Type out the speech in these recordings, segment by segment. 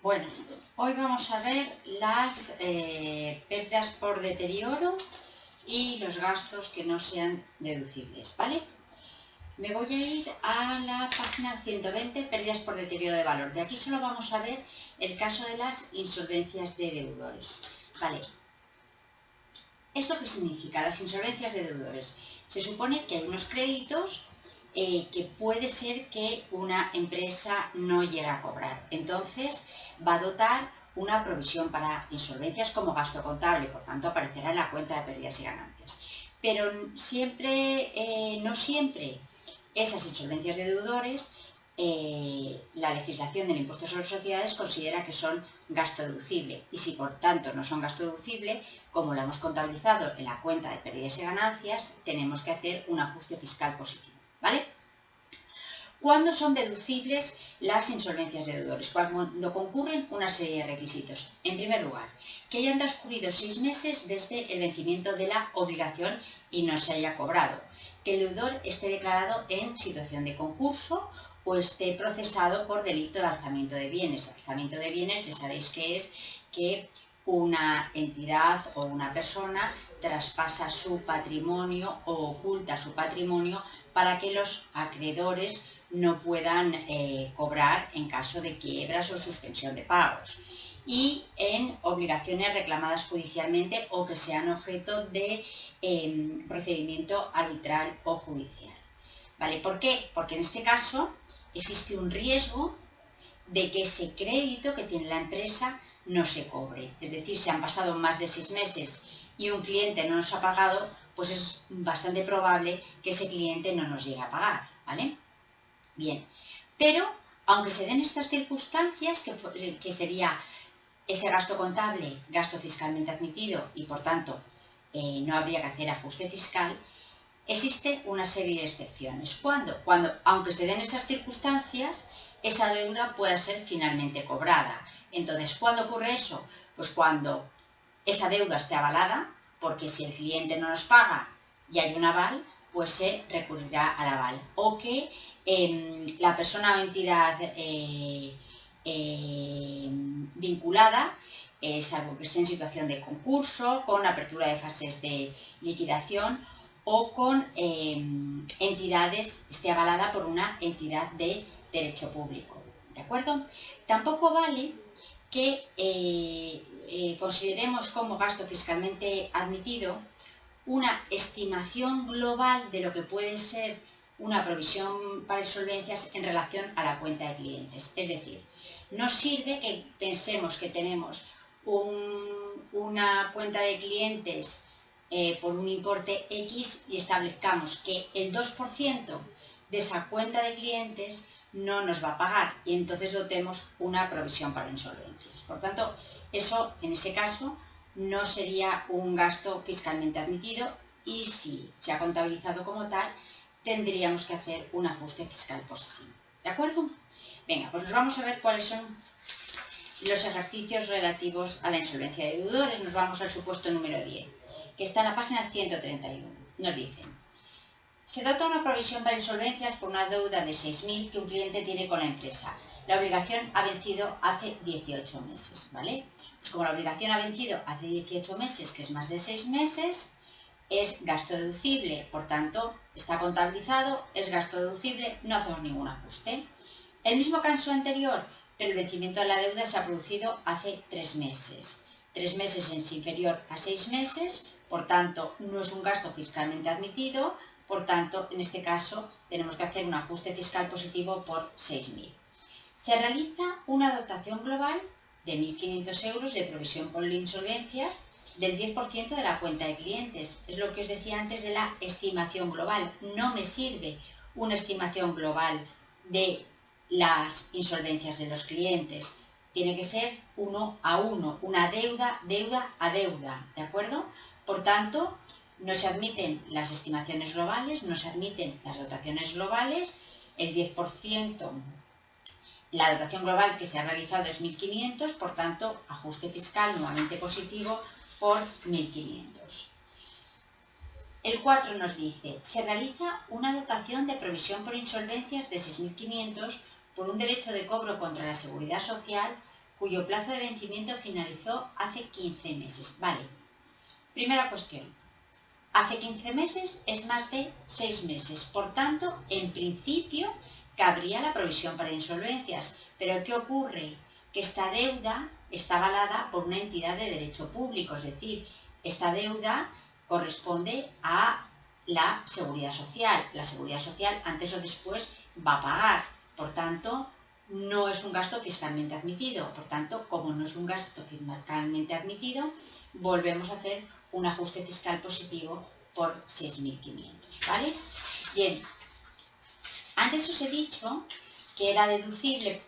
Bueno, hoy vamos a ver las pérdidas por deterioro y los gastos que no sean deducibles, ¿vale? Me voy a ir a la página 120, pérdidas por deterioro de valor. De aquí solo vamos a ver el caso de las insolvencias de deudores, ¿vale? ¿Esto qué significa? Las insolvencias de deudores. Se supone que hay unos créditos que puede ser que una empresa no llegue a cobrar. Entonces va a dotar una provisión para insolvencias como gasto contable, por tanto aparecerá en la cuenta de pérdidas y ganancias. Pero no siempre esas insolvencias de deudores, la legislación del impuesto sobre sociedades considera que son gasto deducible, y si por tanto no son gasto deducible, como lo hemos contabilizado en la cuenta de pérdidas y ganancias, tenemos que hacer un ajuste fiscal positivo, ¿vale? ¿Cuándo son deducibles las insolvencias de deudores? Cuando concurren una serie de requisitos. En primer lugar, que hayan transcurrido 6 meses desde el vencimiento de la obligación y no se haya cobrado. Que el deudor esté declarado en situación de concurso o esté procesado por delito de alzamiento de bienes. Alzamiento de bienes ya sabéis que es que una entidad o una persona traspasa su patrimonio o oculta su patrimonio para que los acreedores no puedan cobrar en caso de quiebras o suspensión de pagos, y en obligaciones reclamadas judicialmente o que sean objeto de procedimiento arbitral o judicial. ¿Vale? ¿Por qué? Porque en este caso existe un riesgo de que ese crédito que tiene la empresa no se cobre. Es decir, si han pasado más de 6 meses y un cliente no nos ha pagado, pues es bastante probable que ese cliente no nos llegue a pagar, ¿vale? Bien, pero aunque se den estas circunstancias, que sería ese gasto contable, gasto fiscalmente admitido y por tanto no habría que hacer ajuste fiscal, existe una serie de excepciones. ¿Cuándo? Cuando, aunque se den esas circunstancias, esa deuda pueda ser finalmente cobrada. Entonces, ¿cuándo ocurre eso? Pues cuando esa deuda esté avalada, porque si el cliente no nos paga y hay un aval, pues se recurrirá al aval. O que la persona o entidad vinculada, salvo que esté en situación de concurso, con apertura de fases de liquidación o con entidades, esté avalada por una entidad de derecho público. ¿De acuerdo? Tampoco vale que consideremos como gasto fiscalmente admitido una estimación global de lo que puede ser una provisión para insolvencias en relación a la cuenta de clientes. Es decir, no sirve que pensemos que tenemos una cuenta de clientes por un importe X y establezcamos que el 2% de esa cuenta de clientes no nos va a pagar y entonces dotemos una provisión para insolvencias. Por tanto, eso en ese caso no sería un gasto fiscalmente admitido y si se ha contabilizado como tal, tendríamos que hacer un ajuste fiscal positivo. ¿De acuerdo? Venga, pues nos vamos a ver cuáles son los ejercicios relativos a la insolvencia de deudores. Nos vamos al supuesto número 10, que está en la página 131. Nos dicen: se dota una provisión para insolvencias por una deuda de 6.000 que un cliente tiene con la empresa. La obligación ha vencido hace 18 meses, ¿vale? Pues como la obligación ha vencido hace 18 meses, que es más de 6 meses, es gasto deducible, por tanto, está contabilizado, es gasto deducible, no hacemos ningún ajuste. El mismo caso anterior, pero el vencimiento de la deuda se ha producido hace 3 meses. 3 meses es inferior a 6 meses, por tanto, no es un gasto fiscalmente admitido, por tanto, en este caso, tenemos que hacer un ajuste fiscal positivo por 6.000. Se realiza una dotación global de 1.500 euros de provisión por insolvencias del 10% de la cuenta de clientes. Es lo que os decía antes de la estimación global. No me sirve una estimación global de las insolvencias de los clientes. Tiene que ser 1 a 1, una deuda a deuda, ¿de acuerdo? Por tanto, no se admiten las estimaciones globales, no se admiten las dotaciones globales, el 10%, la dotación global que se ha realizado es 1.500, por tanto, ajuste fiscal nuevamente positivo por 1.500. El 4 nos dice: se realiza una dotación de provisión por insolvencias de 6.500 por un derecho de cobro contra la seguridad social cuyo plazo de vencimiento finalizó hace 15 meses. Vale. Primera cuestión. Hace 15 meses es más de 6 meses. Por tanto, en principio, cabría la provisión para insolvencias. Pero ¿qué ocurre? Que esta deuda está avalada por una entidad de derecho público. Es decir, esta deuda corresponde a la Seguridad Social. La Seguridad Social, antes o después, va a pagar. Por tanto, no es un gasto fiscalmente admitido. Por tanto, como no es un gasto fiscalmente admitido, volvemos a hacer un ajuste fiscal positivo por 6.500, ¿vale? Bien, antes os he dicho que era deducible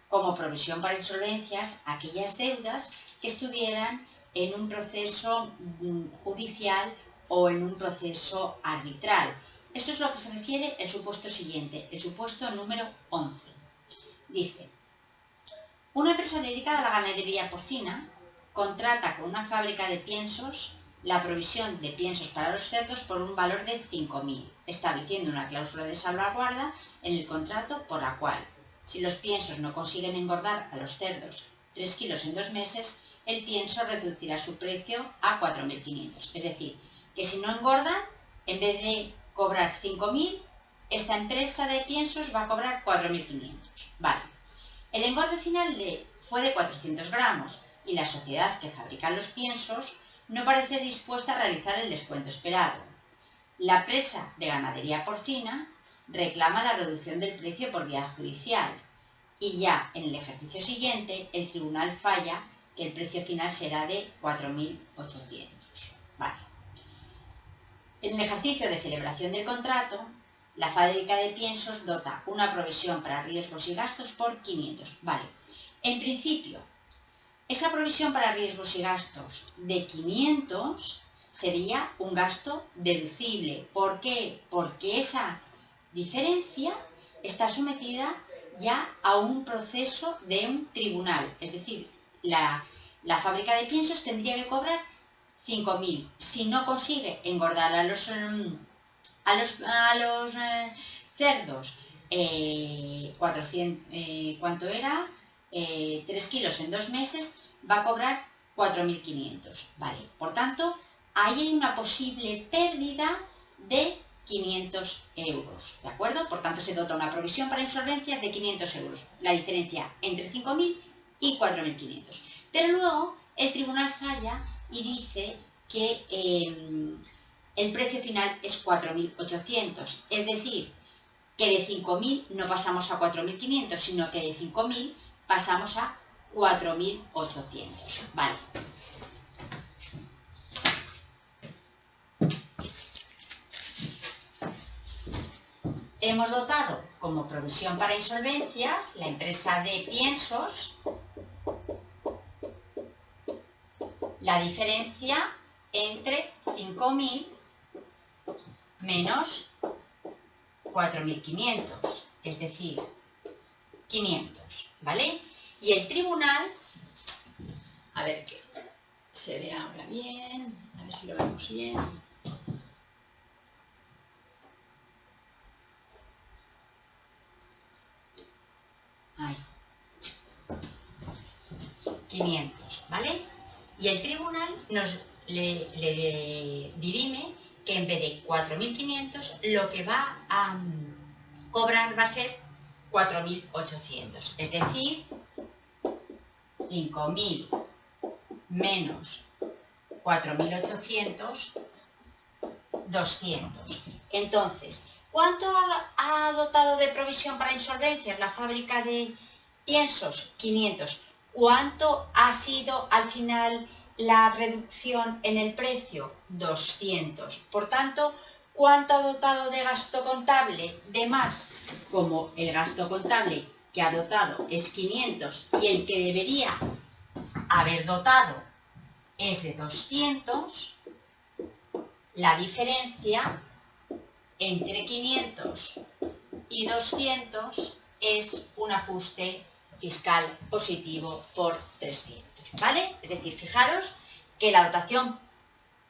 como provisión para insolvencias aquellas deudas que estuvieran en un proceso judicial o en un proceso arbitral. Esto es lo que se refiere el supuesto siguiente, el supuesto número 11. Dice, una empresa dedicada a la ganadería porcina contrata con una fábrica de piensos la provisión de piensos para los cerdos por un valor de 5.000, estableciendo una cláusula de salvaguarda en el contrato por la cual, si los piensos no consiguen engordar a los cerdos 3 kilos en 2 meses, el pienso reducirá su precio a 4.500. Es decir, que si no engordan, en vez de cobrar 5.000, esta empresa de piensos va a cobrar 4.500. Vale. El engorde final fue de 400 gramos y la sociedad que fabrica los piensos no parece dispuesta a realizar el descuento esperado. La empresa de ganadería porcina reclama la reducción del precio por vía judicial y ya en el ejercicio siguiente el tribunal falla que el precio final será de 4.800. Vale. En el ejercicio de celebración del contrato, la fábrica de piensos dota una provisión para riesgos y gastos por 500. Vale. En principio, esa provisión para riesgos y gastos de 500 sería un gasto deducible. ¿Por qué? Porque esa diferencia está sometida ya a un proceso de un tribunal. Es decir, la fábrica de piensos tendría que cobrar 5.000. Si no consigue engordar a los cerdos 400, ¿cuánto era? 3 kilos en 2 meses, va a cobrar 4.500, ¿vale? Por tanto, ahí hay una posible pérdida de 500 euros, ¿de acuerdo? Por tanto, se dota una provisión para insolvencias de 500 euros, la diferencia entre 5.000 y 4.500. Pero luego el tribunal falla y dice que el precio final es 4.800, es decir, que de 5.000 no pasamos a 4.500, sino que de 5.000 pasamos a 4.800. Vale. Hemos dotado como provisión para insolvencias la empresa de piensos, la diferencia entre 5.000 menos 4.500, es decir, 500, ¿vale? Y el tribunal, a ver que se vea ahora bien, a ver si lo vemos bien. Ahí. 500, ¿vale? Y el tribunal le dirime que en vez de 4.500 lo que va a cobrar va a ser 4.800, es decir, 5.000 menos 4.800, 200. Entonces, ¿cuánto ha dotado de provisión para insolvencias la fábrica de piensos? 500. ¿Cuánto ha sido al final la reducción en el precio? 200. Por tanto, ¿cuánto ha dotado de gasto contable de más? Como el gasto contable que ha dotado es 500 y el que debería haber dotado es de 200, la diferencia entre 500 y 200 es un ajuste fiscal positivo por 300, ¿vale? Es decir, fijaros que la dotación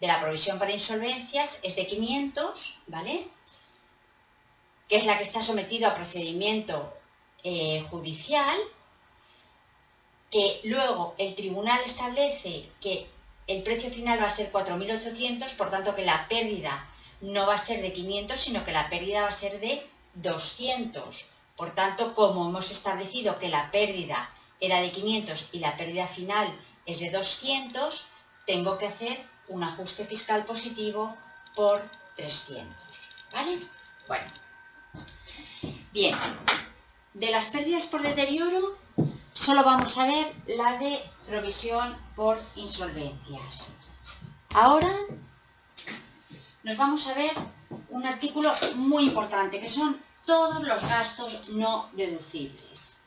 de la provisión para insolvencias es de 500, ¿vale? Que es la que está sometido a procedimiento judicial, que luego el tribunal establece que el precio final va a ser 4.800, por tanto que la pérdida no va a ser de 500, sino que la pérdida va a ser de 200. Por tanto, como hemos establecido que la pérdida era de 500 y la pérdida final es de 200, tengo que hacer un ajuste fiscal positivo por 300. ¿Vale? Bueno. Bien. De las pérdidas por deterioro, solo vamos a ver la de provisión por insolvencias. Ahora nos vamos a ver un artículo muy importante, que son todos los gastos no deducibles.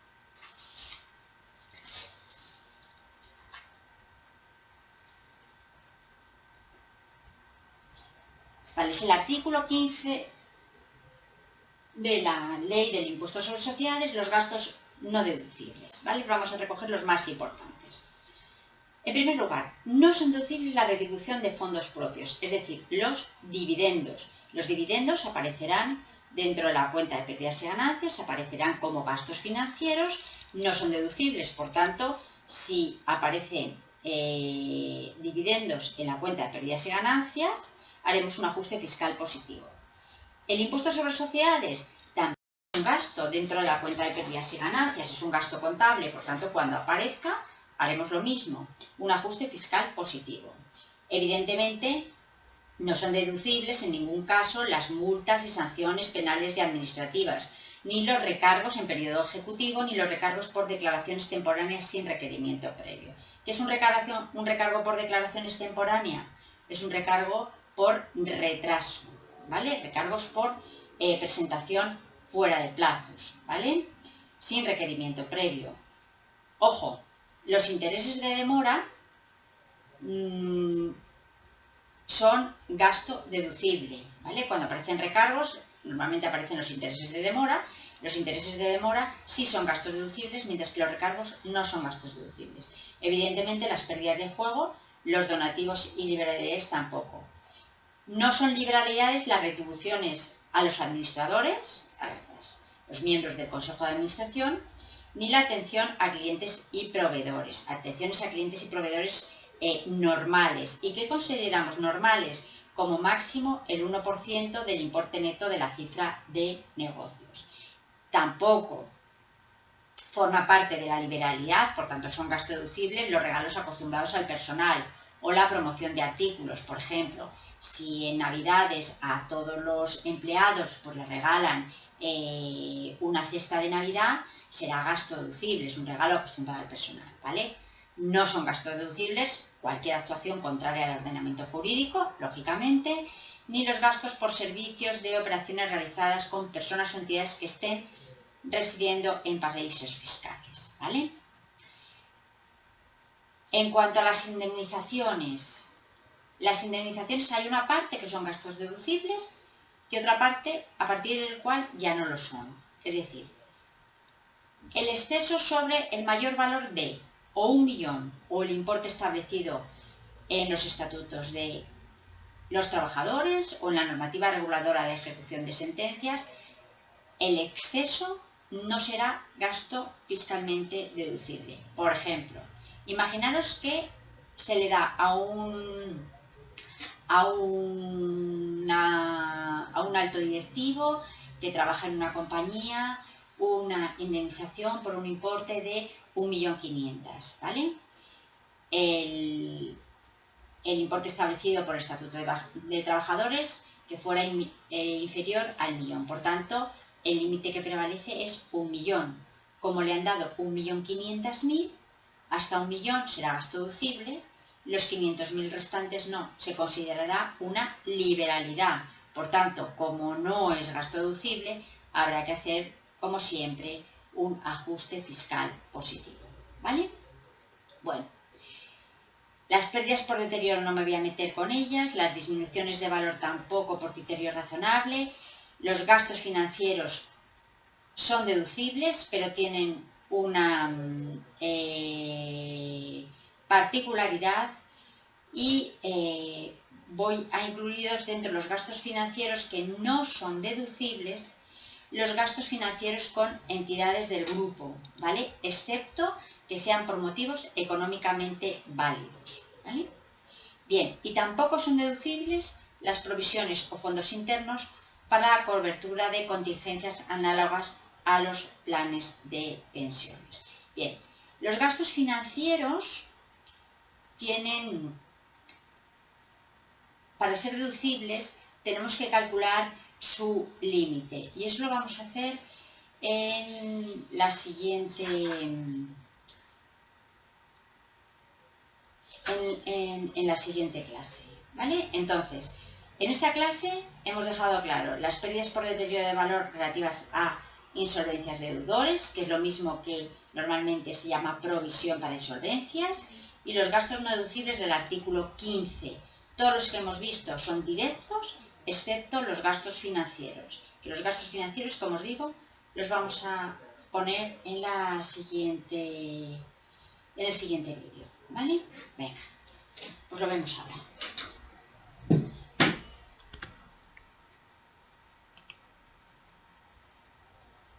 Vale, es el artículo 15 de la Ley del Impuesto sobre Sociedades, los gastos no deducibles. ¿Vale? Vamos a recoger los más importantes. En primer lugar, no son deducibles la retribución de fondos propios, es decir, los dividendos. Los dividendos aparecerán dentro de la cuenta de pérdidas y ganancias, aparecerán como gastos financieros, no son deducibles, por tanto, si aparecen dividendos en la cuenta de pérdidas y ganancias, haremos un ajuste fiscal positivo. El impuesto sobre sociedades también es un gasto dentro de la cuenta de pérdidas y ganancias, es un gasto contable, por tanto, cuando aparezca, haremos lo mismo, un ajuste fiscal positivo. Evidentemente, no son deducibles en ningún caso las multas y sanciones penales y administrativas, ni los recargos en periodo ejecutivo, ni los recargos por declaraciones temporáneas sin requerimiento previo. ¿Qué es un recargo por declaraciones temporáneas? Es un recargo por retraso, ¿vale? Recargos por presentación fuera de plazos, ¿vale? Sin requerimiento previo. Ojo, los intereses de demora son gasto deducible, ¿vale? Cuando aparecen recargos, normalmente aparecen los intereses de demora. Los intereses de demora sí son gastos deducibles, mientras que los recargos no son gastos deducibles. Evidentemente, las pérdidas de juego, los donativos y liberalidades tampoco. No son liberalidades las retribuciones a los administradores, a los miembros del Consejo de Administración, ni la atención a clientes y proveedores. Atenciones a clientes y proveedores normales. ¿Y qué consideramos normales? Como máximo el 1% del importe neto de la cifra de negocios. Tampoco forma parte de la liberalidad, por tanto son gastos deducibles los regalos acostumbrados al personal o la promoción de artículos. Por ejemplo, si en Navidades a todos los empleados pues les regalan una cesta de Navidad, será gasto deducible, es un regalo acostumbrado al personal, ¿vale? No son gastos deducibles cualquier actuación contraria al ordenamiento jurídico, lógicamente, ni los gastos por servicios de operaciones realizadas con personas o entidades que estén residiendo en paraísos fiscales, ¿vale? En cuanto a las indemnizaciones hay una parte que son gastos deducibles y otra parte a partir del cual ya no lo son. Es decir, el exceso sobre el mayor valor de o 1 millón o el importe establecido en los estatutos de los trabajadores o en la normativa reguladora de ejecución de sentencias, el exceso no será gasto fiscalmente deducible. Por ejemplo, imaginaros que se le da a un alto directivo que trabaja en una compañía una indemnización por un importe de 1.500.000, ¿vale? El importe establecido por el Estatuto de Trabajadores que fuera inferior al millón. Por tanto, el límite que prevalece es 1 millón. Como le han dado 1.500.000, hasta 1 millón será gasto deducible, los 500.000 restantes no, se considerará una liberalidad. Por tanto, como no es gasto deducible, habrá que hacer, como siempre, un ajuste fiscal positivo, ¿vale? Bueno, las pérdidas por deterioro no me voy a meter con ellas, las disminuciones de valor tampoco por criterio razonable, los gastos financieros son deducibles, pero tienen una particularidad y voy a incluirlos dentro de los gastos financieros que no son deducibles los gastos financieros con entidades del grupo, ¿vale? Excepto que sean por motivos económicamente válidos, ¿vale? Bien, y tampoco son deducibles las provisiones o fondos internos para la cobertura de contingencias análogas a los planes de pensiones. Bien, los gastos financieros tienen, para ser deducibles, tenemos que calcular su límite. Y eso lo vamos a hacer en la siguiente, en la siguiente clase, ¿vale? Entonces, en esta clase hemos dejado claro las pérdidas por deterioro de valor relativas a insolvencias de deudores, que es lo mismo que normalmente se llama provisión para insolvencias, y los gastos no deducibles del artículo 15. Todos los que hemos visto son directos, excepto los gastos financieros. Que los gastos financieros, como os digo, los vamos a poner en el siguiente vídeo, ¿vale? Venga, pues lo vemos ahora.